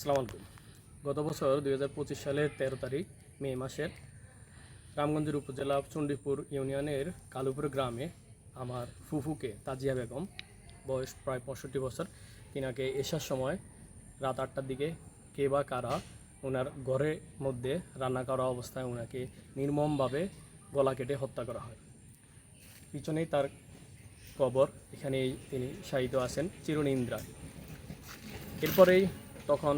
আসসালামু আলাইকুম। গত বছর 2025 সালের 13 তারিখ মে মাসের রামগঞ্জের উপজেলা চণ্ডীপুর ইউনিয়নের কালুপুর গ্রামে আমার ফুফুকে তাজিয়া বেগম, বয়স প্রায় 65 বছর, তিনাকে এসার সময় রাত 8টার দিকে কে বা কারা ওনার ঘরের মধ্যে রান্না করা অবস্থায় ওনাকে নির্মমভাবে গলা কেটে হত্যা করা হয়। পিছনেই তার কবর, এখানেই তিনি শায়িত আছেন চিরনিদ্রায়। এরপরেই তখন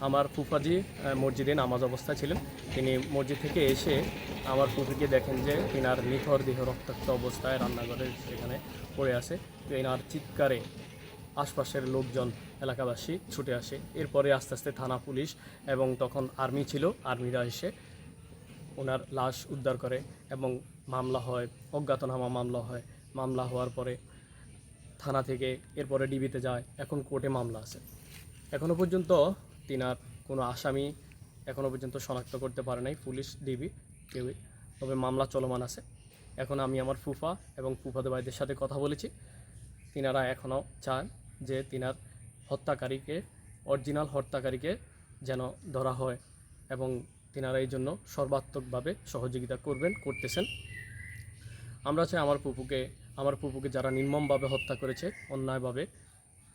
আমার ফুফাজি মসজিদে নামাজ অবস্থায় ছিলেন। তিনি মসজিদ থেকে এসে আমার ফুফিকে দেখেন যে তিনার নিথর দেহ রক্তাক্ত অবস্থায় রান্নাঘরে সেখানে পড়ে আছে। তো এনার চিৎকারে আশপাশের লোকজন, এলাকাবাসী ছুটে আসে। এরপরে আস্তে আস্তে থানা পুলিশ এবং তখন আর্মি ছিল, আর্মিরা এসে ওনার লাশ উদ্ধার করে এবং মামলা হয়, অজ্ঞাতনামা মামলা হয়। মামলা হওয়ার পরে থানা থেকে এরপরে ডিবিতে যায়, এখন কোর্টে মামলা আছে। এখনও পর্যন্ত তিনার কোনো আসামি এখনও পর্যন্ত শনাক্ত করতে পারে নাই পুলিশ, ডিবি, কেউই। তবে মামলা চলমান আছে। এখন আমি আমার ফুফা এবং ফুফাতো ভাইদের সাথে কথা বলেছি। তিনারা এখনও চান যে তিনার হত্যাকারীকে, অরিজিনাল হত্যাকারীকে যেন ধরা হয় এবং তিনারা এই জন্য সর্বাত্মকভাবে সহযোগিতা করতেছেন। আমরা চাই আমার ফুপুকে যারা নির্মমভাবে হত্যা করেছে অন্যায়ভাবে,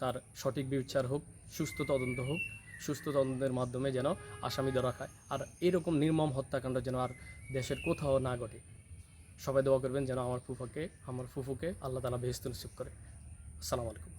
তার সঠিক বিচার হোক, সুস্থ তদন্ত হোক। সুস্থ তদন্তের মাধ্যমে যেন আসামি ধরা খায়, আর এরকম নির্মম হত্যাকাণ্ড যেন আর দেশের কোথাও না ঘটে। সবাই দোয়া করবেন যেন আমার ফুফুকে আল্লাহ তাআলা বেহেশত নসিব করে। আসসালামু আলাইকুম।